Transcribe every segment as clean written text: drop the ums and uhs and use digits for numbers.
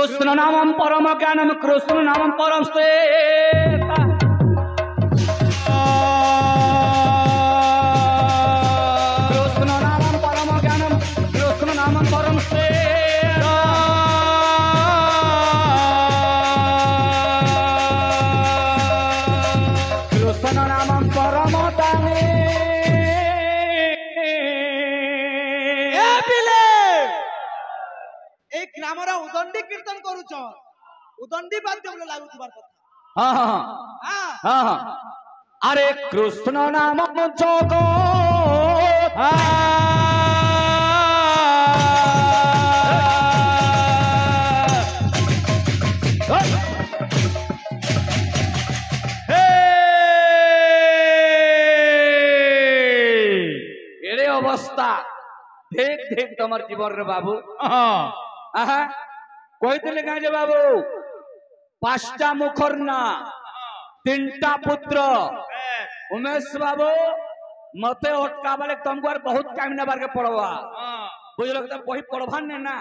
कृष्ण नामं परम ज्ञानम कृष्ण नामं परम श्वेता कृष्ण नामं परम ज्ञानम कृष्ण नामं परम श्वेता कृष्ण नामं परम दाने ग्रामर उदंडी कीर्तन करूच उदंडी बाध्य बोले लागुथिबार कथा हाँ हाँ हाँ हाँ अरे कृष्ण नाम जगत एड़े अवस्था देख देख तमर जीवन रे बाबू कहते जे बाबू पांचटा मुखर ना तीनटा पुत्र उमेश बाबू मते अटका बेले तुमको बहुत टाइम नेबार के पड़वा बुझल तो बही पढ़वान ने ना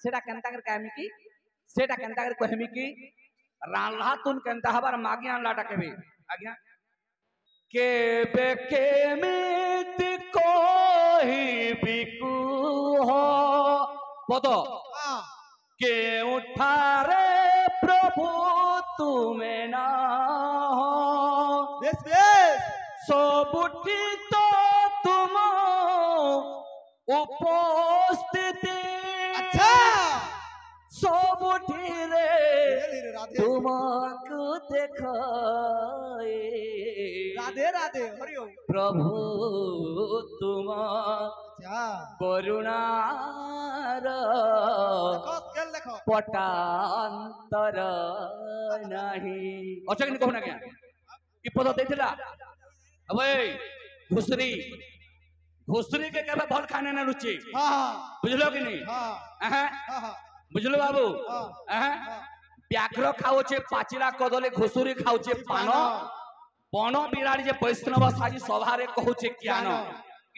सेटा केनता कर कहमी की सेटा केनता कर कहमी की रान्हा तुन केनता हबार मागी आनला टाकेबे आज्ञा केबे केमित कोही बिकु हो पद के उठारे प्रभु तुम्हें ना हो बेस बेस सबुठी तो तुम उपस्थिति अच्छा सबुठी रे तुमको देखो राधे राधे हरिओम प्रभु तुम अच्छा करुणार देखो स्केल देखो पटांतर नहीं अच्छा कि कहना क्या ई पद देथिला अबे घुसरी घुसरी के केबे भल खाने ना रुचि हां बुझलो कि नहीं हां हां बुझलो बाबू हां व्याघ्र खाउचे पाचिला कदली घुसरी खाउचे पान बन बिराड़ी जे वैष्णव साजी सभा रे कहूचे ज्ञान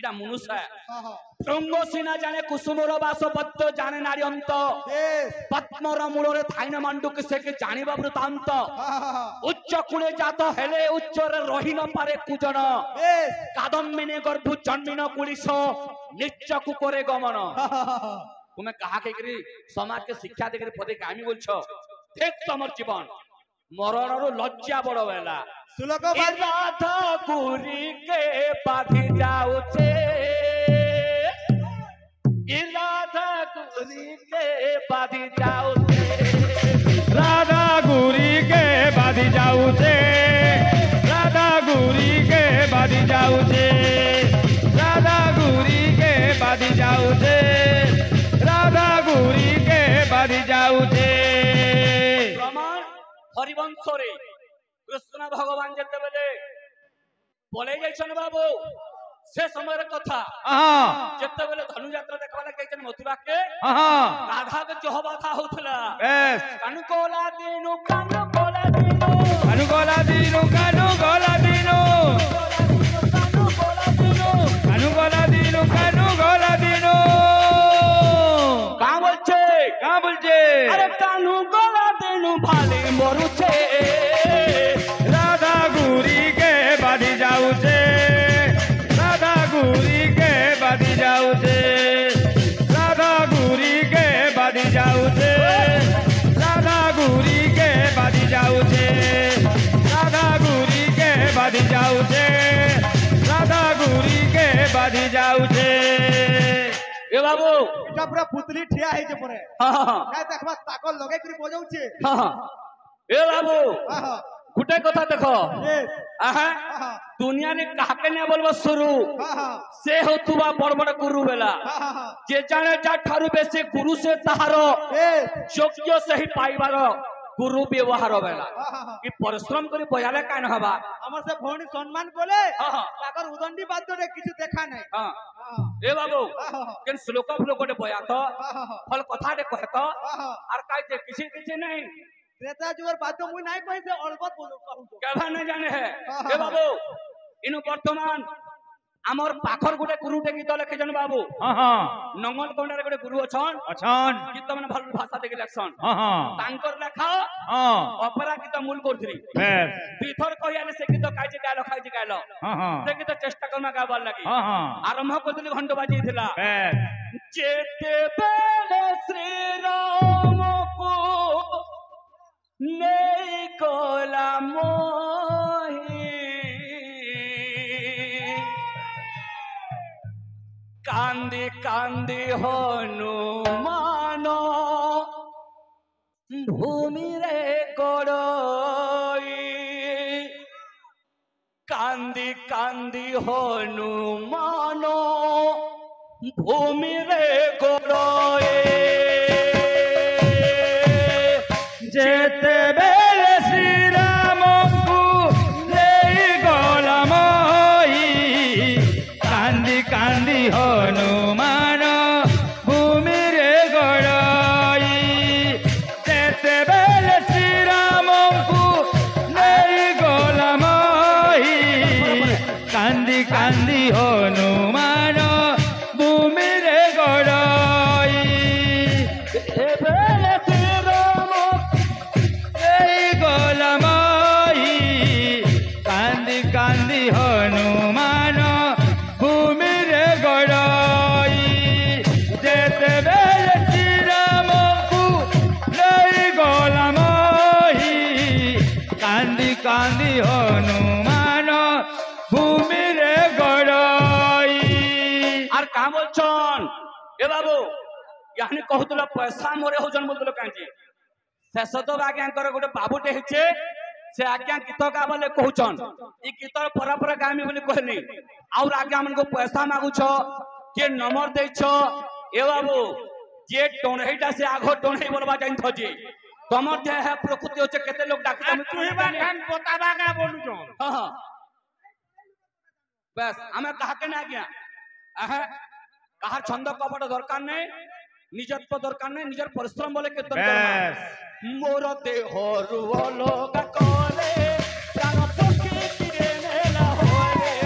इडा मनुष्य रंग सीना जाने कुसुमर बासपत्य जाने नारी अंत पद्मर मूल रे थाइन मांडुक से के जानिबा वृतांत उच्च कुले जात हेले उच्च रे रही न पारे कुजन कादम्बिनी गर्भ जन्मिन कुलिस निच्च कुकरे गमन तुम्हें कहा के करी समाज के शिक्षा दे करी पदे कामी बोलछो देख तमर जीवन मरण रो लज्जा बड़ वेला सुलक राधा गुरी के बाधी जाउछे राधा गुरी के बाधी जाउछे राधा गुरी के बाधी जाउछे राधा गुरी के बाधी जाउछे राधा गुरी के बाधी जाउछे राधा गुरी के बाधी जाउछे प्रमाण हरिवंश रे कृष्ण भगवान जेते बेले बोले जाइछन बाबू से समय रे कथा जेते बेले धनु यात्रा देखवाला कहछन मथुरा के राधा के जोह बाधा होथला कानु कोला दिनु कानु कोला दिनु कानु कोला दिनु कानु कोला दिनु कानु कोला दिनु कानु कोला दिनु कानु कोला दिनु का बोलछे अरे कानु कोला दिनु भाले मरुछे राधा गुरी के बाधी जाउछे राधा गुरी के बाधी जाउछे राधा गुरी के बाधी जाउछे राधा गुरी के बाधी जाउछे राधा गुरी के बाधी जाउछे राधा गुरी के बाधी जाउछे ए बाबू एटा पूरा पुतली ठिया है जे परे हां काय देखबा ताकल लगे करी बजाउछे हां ए बाबू हां गुटे कथा देखो आहा हां दुनिया रे काके ने बोलबो शुरू हां से हो तुबा बड़ बड़ गुरु बेला हां जे जाने जा ठारू बेसे गुरु से तहारो योग्य से ही पाइबार गुरु व्यवहार बेला कि परिश्रम करी बजाले कान हबा हमर से भौणी सम्मान बोले हां ताकर उदंडी बाद्य रे किछु देखा नै हां ए बाबू केन श्लोक फ्लोक बया तो फल कथा दे कहे तो आर काय जे किसी किसी नहीं त्रेता जुगर बाद्य मुई नाही कहि से अलबत बोलू कहू केभा न जाने है ए बाबू इनु वर्तमान आमर पाखर गोटे गुरुटे गीत लिखिछन बाबू हाँ हाँ नंगल कोंडारे गोटे गुरु अछन अछन गीत माने भल भाषा देखि लेखसन हाँ हाँ तांकर लेखा हाँ ऑपेरा गीत मूल करथि बेस बिथर कहियाले से गीत काजे गायलो खाइजे गायलो हाँ हाँ से गीत चेष्टा करमा गाबार लागि हाँ हाँ आरंभ करथि घंटा बाजीथिला बेस जेते बेले श्री राम को nei कोला मोही कांदी कांदी हनुमान भूमि रे गड़ई कांदी कांदी हनुमान भूमि रे गड़ई जेते बेले श्री राम को ले गला मोही कांदी कांदी हनुमान भूमि रे गड़ई जेते बेले श्री राम को ले गला मोही कांदी कांदी हनुमान भूमि रे गड़ई बेले श्री कांदी कांदी हनुमान भूमि रे गड़ई जेते बेले श्री राम को लई गला मोही कांदी कांदी हनुमान भूमि रे गड़ई आर का बोलछन ए बाबू यानी कहतला पैसा मोरे होजन बोलतलो कांजी शेष तो आज्ञाकर गोटे बाबूटे हेचे से आज्ञा गीत गाबले कहउछन ई गीतर परपर गामी बोली कहनी और आज्ञा मन को पैसा मागुछ के नंबर देछ ए बाबू जे टोनहीटा से आगो टोनही बोलबा जाइन थजे तमर जे है प्रकृति होचे केते लोग डाक तू ही बाखान बताबा का बोलुछन हां हां बस हमें कहा के ना गया कहार छंद कपट दरकार नहीं निजत्व दरकार नहीं निजर परिश्रम बोले कीर्तन करना मोर देह रुअलोग करे प्राण पक्षी किरे नेला होरे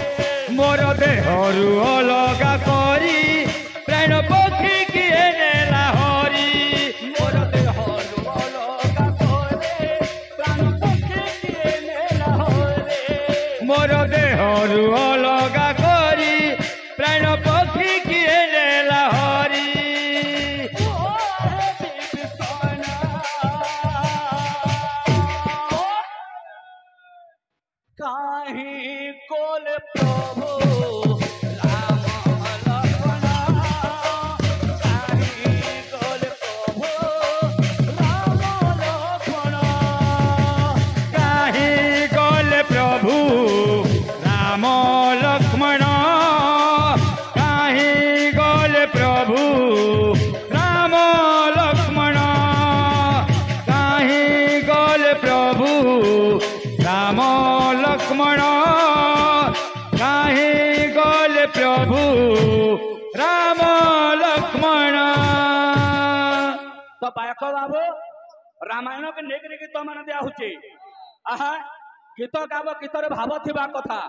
मोर देह रुअलोग करी प्राण पक्षी किरे नेला हरी मोर देह रुअलोग करे प्राण पक्षी किरे नेला होरे मोर देह रुअलोग करी प्राण पक्षी किरे नेला हरी काहे कोल प्रभु राम लक्ष्मण काहे कोल प्रभु राम लक्ष्मण काहे कोल प्रभु राम लक्ष्मण काहे कोल प्रभु राम लक्ष्मण काहे कोल प्रभु राम लक्ष्मण काहे गल प्रभु राम लक्ष्मण तो बायक बाबू रामायण के नेक गीत मान दिया होचे आहा गीत गाब गीतर भाव थिबा कथा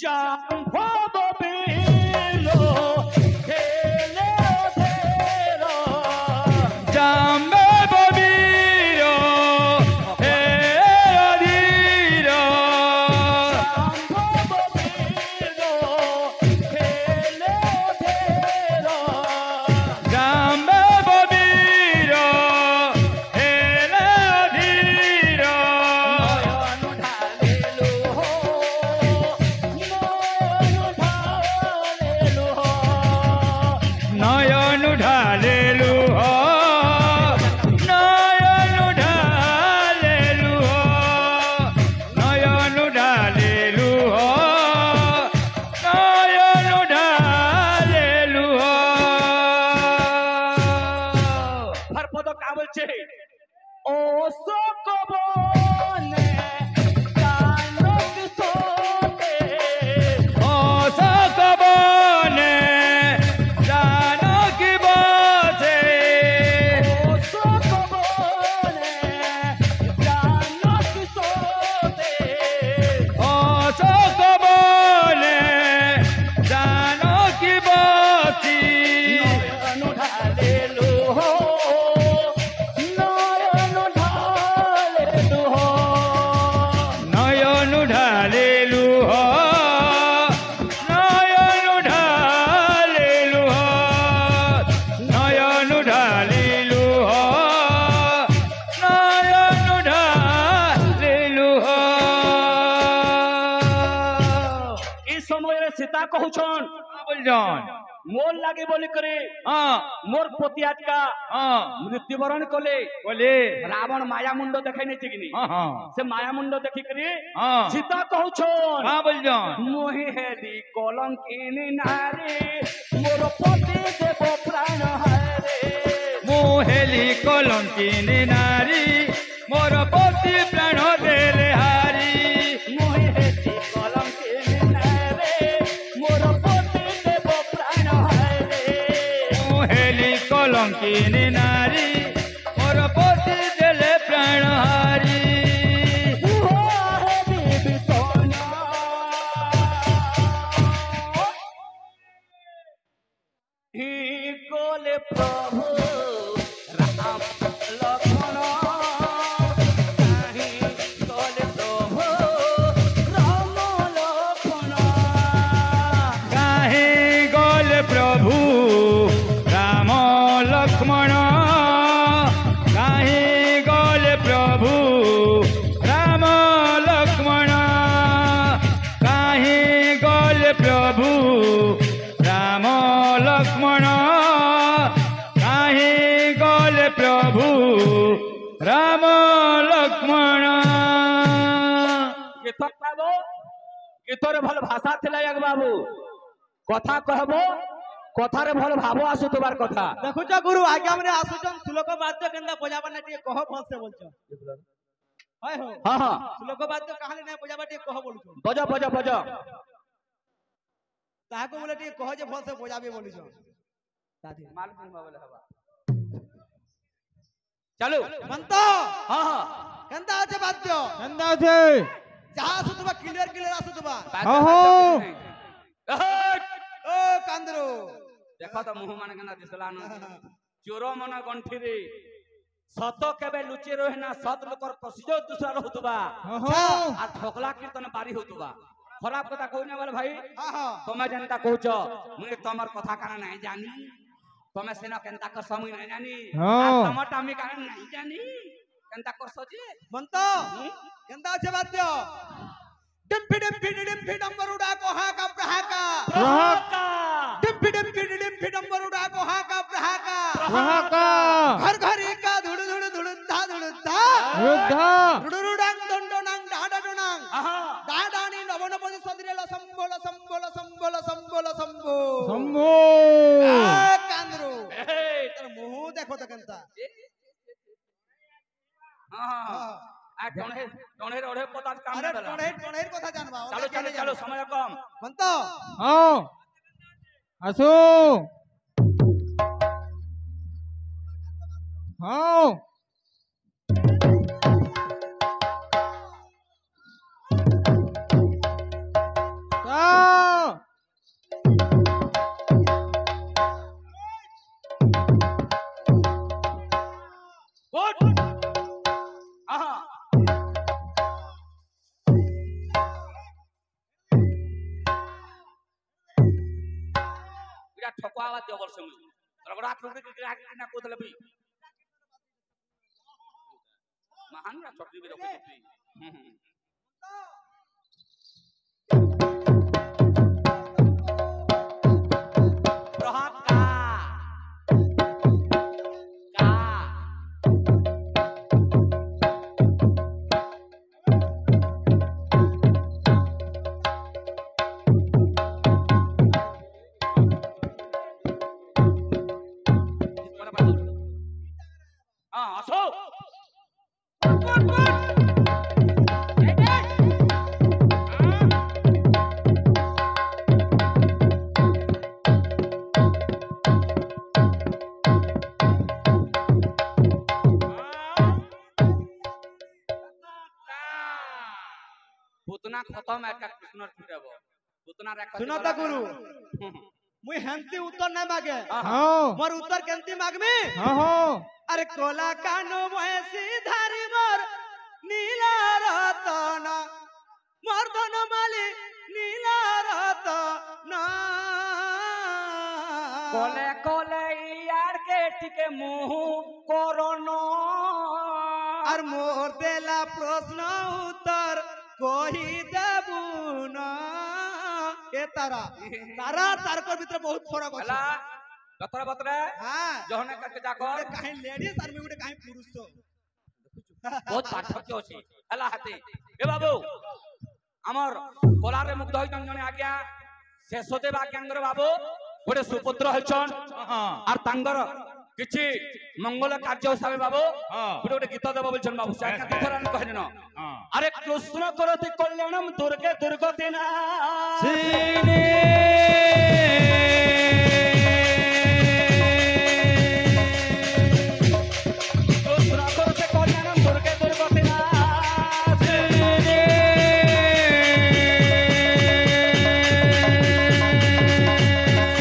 जाम्भव बीलो खेले धेरो जाम्बव वीरो हे अधीरो जाम्भव बीलो खेले धेरो जाम्बव वीरो हे अधीरो नयन ढालेलो हो नयन ढालेलो हो सीता कहूछन बोल जान मोर लागे बोले करे हाँ मोर पति आटका हाँ मृत्युवरण कले बोले रावण माया मुंड देखाई नहीं चिकनी हाँ हाँ से माया मुंड देखी करी हाँ सीता कहूछन हाँ बोल जान मोहि हेली कलंकिनी नारी मोर पति देव प्राण हारे मोहेली कलंकिनी नारी मोर पति प्राण देले हारी मोहि हेली कलंकिनी नारी मोर पति देव प्राण हारे मोहेली कलंकिनी नारी मोर पति देले प्राण हारी गोले प्रभु राम लक्ष्मण काहे गोले प्रभु राम लक्ष्मण काहे गल प्रभु राम लक्ष्मण काहे गल प्रभु राम लक्ष्मण काहे गल प्रभु राम लक्ष्मण काहे गल प्रभु राम लक्ष्मण गीत गाबो गीतरे भल भाषा थिला एक बाबू कथा कहबो कथारे भल भाव आसुतबार कथा देखुछ गुरु आज्ञा मने आसुचन श्लोक वाद्य केंदा बजाबा ना टिके कह भलसे बोलछ हाय हो हां हां श्लोक वाद्य कहाले ना बजाबा टिके कह बोलछ बजा बजा बजा ताको बोले टिके कह जे भलसे बजाबे बोलछ साथी माल बोले हवा चलो मंत हां हां केंदा আছে वाद्य केंदा আছে जहा आसुतबा क्लियर आसुतबा ओ कांदरो देखो तो मुह मान केना दिसला न चोर मन गंठी रे सत केबे लुचि रहे ना सत लोकर प्रसिद्ध दूसरा रहतबा आ ठोकला कीर्तन बारी होतबा खराब कथा कहने वाले भाई हां हां तमे जनता कहूछ मुई तमर कथा काना नहीं जानी तमे सेना केनता कर समय नहीं जानी आ तमर टामी काना नहीं जानी केनता कर सजे मंत केंदा আছে वाद्य डिम्फी डम्बरुडा को हाका प्रहाका प्रहाका डिम्फी डम्बरुडा को हाका प्रहाका प्रहाका घर घर एका धुड़ धुड़ धुड़ुद्धा धुड़ुद्धा रुद्धा धुड़ुडांग दंडोनांग डाडाडोनांग आहा डाडानी नवनपति सदरेला संबोल संबोल संबोल संबोल संबो शंभो कांदरो ए तर मुह देखो त केंता हां आ टणे ओढे पता काम अरे देला टणेर कथा जानबा चलो चलो चलो समय कम मंत आओ আসো आओ आओ गुड आहा बिरा ठकवावा दे वर्ष में रगड़ा ठोकरे के गिरा के ना कोदले भी महान ना चटनी भी रखे प्रहाका का আসো पुतना खत्म है का कृष्ण छुटेब पुतना रे सुनो त गुरु मुई हेंती उत्तर ना मागे आओ मोर उत्तर केंती मागमी आओ अरे कोला कानो महेशी धारी मोर नीला रतन मोर धन माली नीला रतन कोले कोले यार के टिके मुंह कोरोनो और मोर देला प्रश्न उत्तर कही देबू न तारा तारा तारकर भीतर बहुत फरक ହେଲା अछि बतरा बतरा हां जहने करके जाको गोटे काहे लेडीज आर में गोटे काहे पुरुष बहुत पार्थक्य अछि ହେଲା हाते ए बाबू हमर कोलार रे मुग्ध होइतन जने आज्ञा शेषदेव आज्ञांगर बाबू गोटे सुपुत्र हलचन आर तांगर किछि मंगल कार्य हिसाब बाबू गोटे गोटे गीत देव बोलछन बाबू साका दिथरान कहने न अरे कृष्ण करति कल्याणम दुर्गे दुर्गति ना सीने कृष्ण करति कल्याणम दुर्गे दुर्गति ना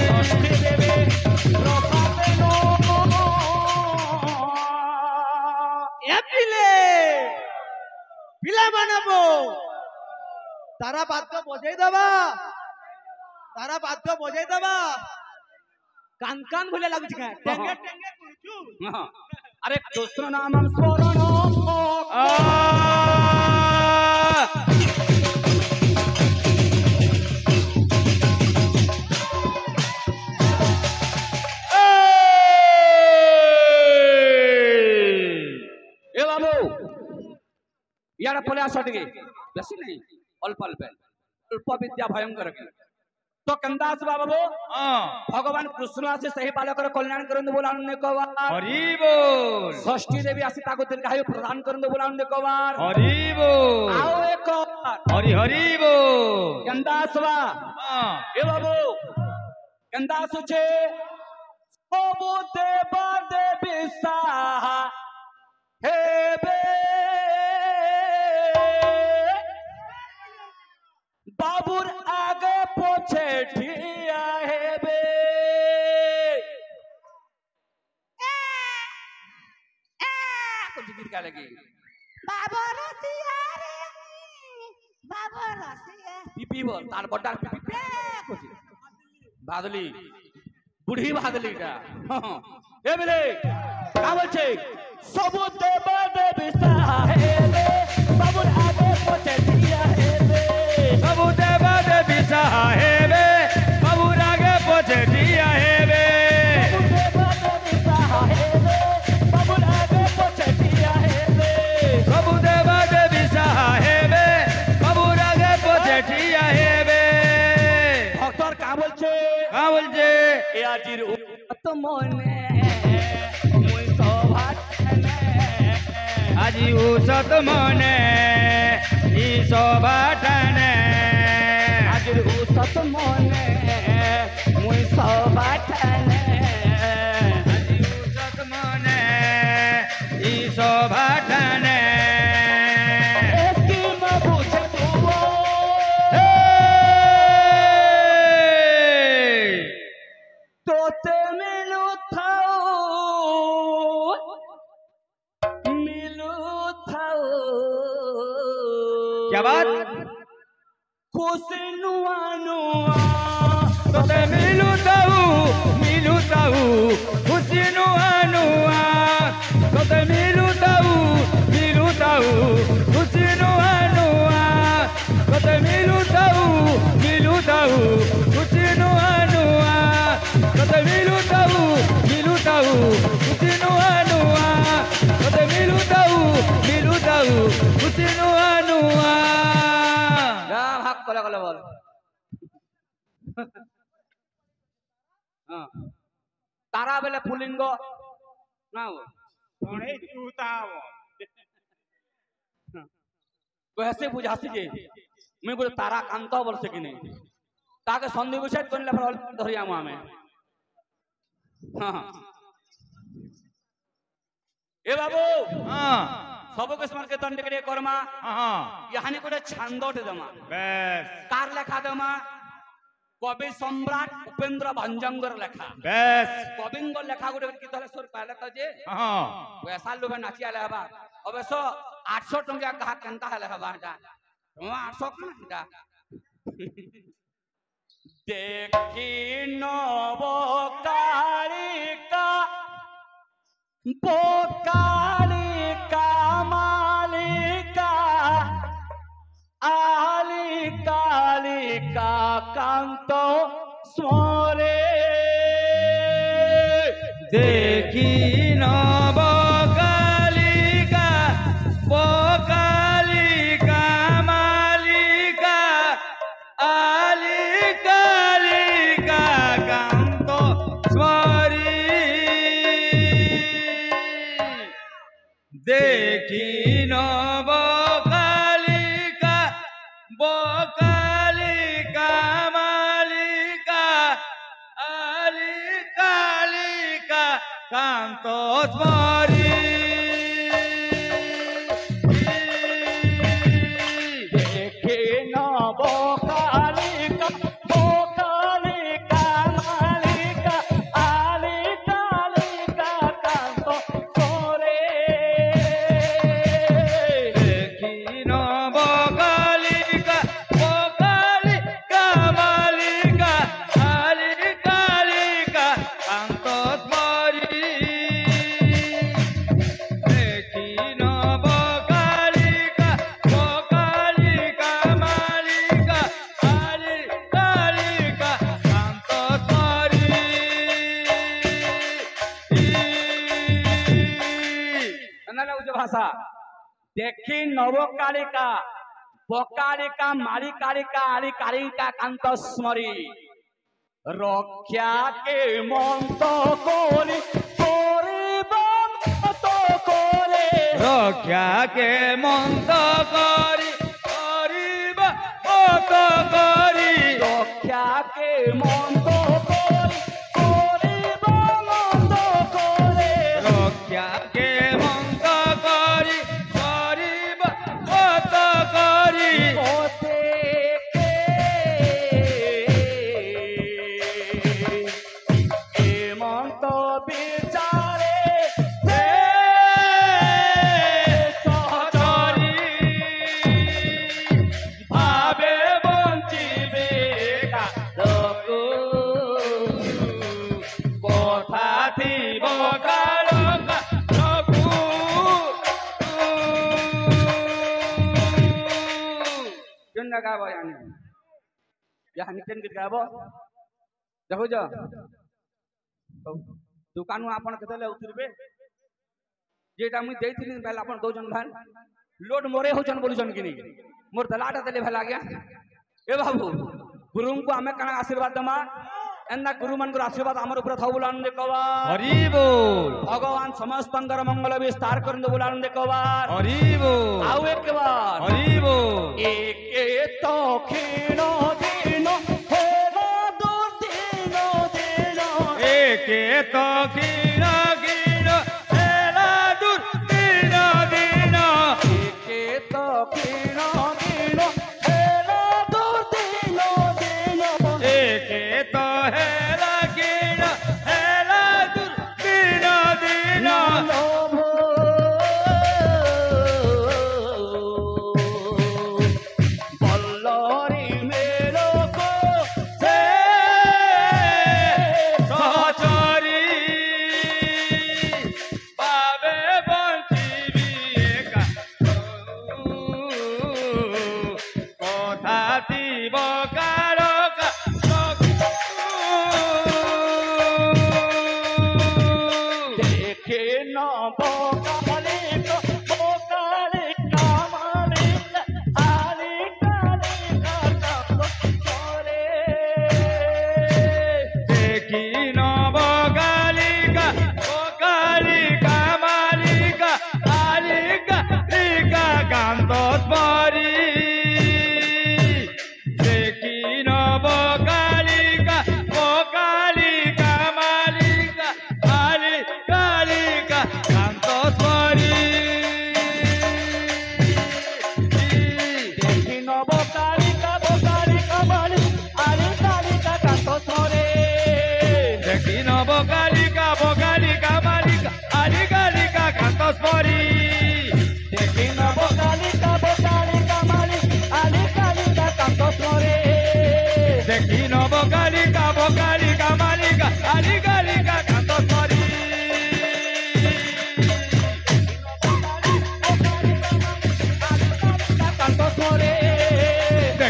षष्ठी देवी प्रसादे नो ए पिला बनाबो तारा बाद्य बजाई दबा कान कान भले लागु छै टेंगे टेंगे कुछु अरे कृष्ण नामम स्मरण ए बाबू यार पले आसटिके बेसी नहीं अल्प अल्प अल्प विद्या भयंकर के तो कंदास बाबू भगवान कृष्ण आसे सही बालकर कल्याण करन बोलाने को हरि बोल षष्ठी देवी आसी ताको दीर्घायु प्रदान करन बोलाने को हरि बोल आओ एक हरि हरि बोल कंदास बा ए बाबू कंदास छे सबो देवा देवी साहा हे बे बाबूर आगे पोछे ठिया है बे कुछ गिर का लगी बाबा रसिया रे बाबा रसिया पीपी बोल तार बड्डा पीपी कुछ बादली बुढ़ी बादली का ए बेले का बोलछे सबु देव देवी साहेबे बाबूर आगे पोछे ठिया है बे सबु देव देवी साहेबे बाबूर आगे पोछे ठिया हेबे बाबूर आगे पोछे ठिया है बे सबु देव देवी साहेबे बाबूर आगे पोछे ठिया हेबे भक्तर का बोलछे ए আজির মনে মুই সভাটনে আজি উষত মনে ই সভাটনে আজির উষত মনে মুই সভাটনে আজি উষত মনে ই সভাটনে এস্কিম বুঝে তুও তোতে মিলু থাও क्या बात खुशी नुआ नुआ तोते मिलू ताऊ खुशी नुआ नुआ तोते मिलू ताऊ खुशी नुआ नुआ तोते मिलू ताऊ खुशी नुआ नुआ तोते मिलू ताऊ खुशी नुआ नुआ तोते मिलू ताऊ खुशी नुआ नुआ যা ভাগ করে গেলে বল তারা বেলে পুলিঙ্গ না कैसे बुझासी जे मैं बोले तारा कांता बोल सकी नहीं ताके सन्धि विषय करले पर धरिया में हां ए बाबू हाँ सब के स्मरण के दंड के कर्मा हाँ यहानी कोटे छांदोटे दमा बेस कार लेखा दमा कवि सम्राट उपेंद्र भंजंगर लेखा बेस कविंगर लेखा गोटे गीत सुर पहले तो जे हाँ पैसा लोभे नाची आले हबा अवश्य 800 टंका कहा केनता हले हबा हटा 800 कना हटा देखी नव कालिका बोकालिका मालिका आली काली কালিকা কান্ত স্মরে দেখি নব কালিকা কালিকা মালিকা আলি কালিকা কান্ত স্মরি দেখি নব কালিকা কালিকা মালিকা আলি কালিকা কান্ত স্মরি দেখে নব কালিকা ও কালিকা মালিকা আলি কালিকা কান্ত স্মরে দেখি নব কালিকা কালিকা মালিকা আলি কালিকা কান্ত স্মরি দেখি নব কালিকা কালিকা মালিকা আলি কালিকা কান্ত স্মরি না লাগুছে ভাষা দেখি নবকালিকা বকালিকা মালিকালিকা আলি কালিকা কান্ত স্মরি রক্ষাকে মন্ত করি করিব মত করে রক্ষাকে মন্ত করি করিব মত করি রক্ষাকে মন্ত করি করিব মত করে রক্ষাকে মন্ত করি করিব মত করি প্রত্যেকে মন্ত বিচারে সহচরি ভাবে বঞ্চিবে লোকু কথা থিব কালকা রঘু জন্য গাব জানি জানি কেন গীত গাব দেখুছ দোকানু আপন কেতলে উতরিবে যেটা মুই দেইছিলি বেলা আপন দৌজন ভাই লোড মোরে होचन बोलुचन कि नहीं मोर दलाटा देले भला गया ए बाबू गुरुं को हमें कणा आशीर्वाद दमा एन्ना गुरु मन को आशीर्वाद हमर ऊपर थाउ बुलान देखवा हरि बोल भगवान समस्तंकर मंगल विस्तार करन बुलान देखवा हरि बोल आउ एक बार हरि बोल एक तो खीनो दिनो हेगा दो दिनो दिनो एके तो गिनो गिनो हेला दूर दिनो दिनो एक तो खीनो दिनो हेगा दो दिनो दिनो एके तो हेला गिनो हेला दूर दिनो दिनो बल्लरी मेलो को से सहचरी पावे बंचिबी एका কথা দিব কারকা देखे नब कालिक कालिका मालिक आली कालिका करे দেখি নব কালিকা ও কালিকা মালিকা কালিকা লিকা কান্ত স্মরি দেখি নব কালিকা ও কালিকা মালিকা কালিকা লিকা কান্ত স্মরি देखी नब कालिका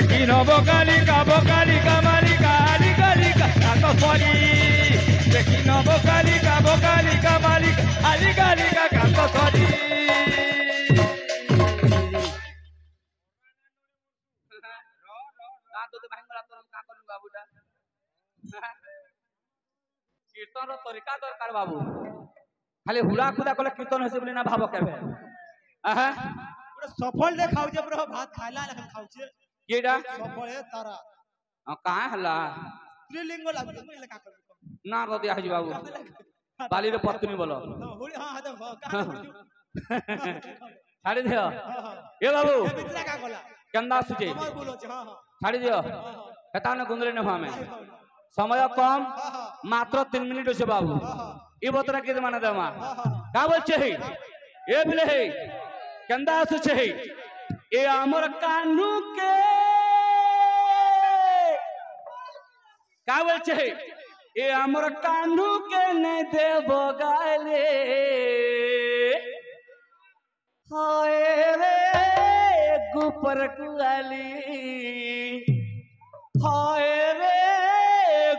দেখি নব কালিকা বকালিকা মালিকা আলি কালিকা কাক সরি দেখি নব কালিকা বকালিকা মালিকা আলি কালিকা কাক সরি কীর্তন তরিকা দরকার বাবু খালি হুড়া খুদা কলে কীর্তন হয়েছে বলে না ভাব কেবে পুরো সফল দে খাউছে পুরো ভাত খাইলা না খাউছে কিটা সফল হে তারা কাঁ হেলা স্ত্রীলিঙ্গ লাগছে মই লেখা করব না তো দিয়া হইছি বাবু বালির পত্নী বলো হুড়ি হ্যাঁ তো ছাড়ি দিও এ বাবু ভিতরে কা গলা কেন্দা সুচে তোমার ভুল হচ্ছে হ্যাঁ ছাড়ি দিও হেতানে গুন্দরে নেব আমি সময় কম মাত্র 3 মিনিট হচ্ছে বাবু এই বতরা কে মানে দেমা কা বলছে হে এ বিলে হে কেন্দা সুচে হে এ আমর কানু কে কা বলছে হে এ আমর কানু কে নে দেব গালে हाय रे गुपर कुआली हाय रे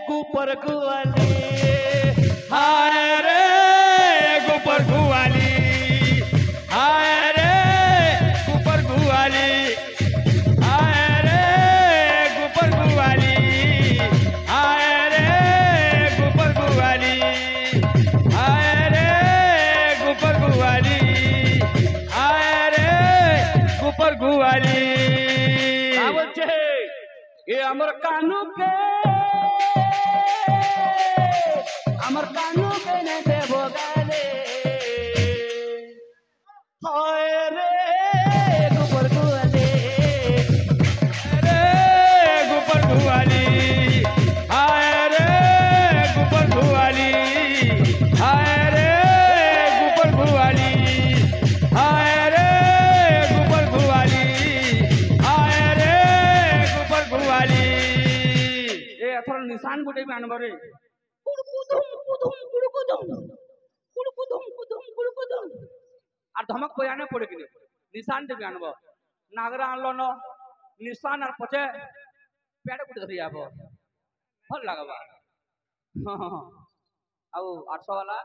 गुपर कुआली हाय रे गुपर गुआली हाय रे गुपर गुआली हाय रे गुपर गुआली हाय रे गुपर गुआली हाय रे गुपर गुआली गुपर गुआली ये अमर कानू के ने देवो गाले हाय रे गुपर गुआली रे गुपर गुआली हाय रे गुपर गुआली हाय रे गुपर गुआली हाय रे गुपर गुआली हाय रे गुपर गुआली ए अथर निशान गुटे भी आनबो रे আর ধমক বয়ানে পড়ে কিনে নিশান দেবি আনব নাগরা আনলো ন নিশান আর পছে পেড়ে গুটে ধরে যাব ভাল লাগবা আউ 800 वाला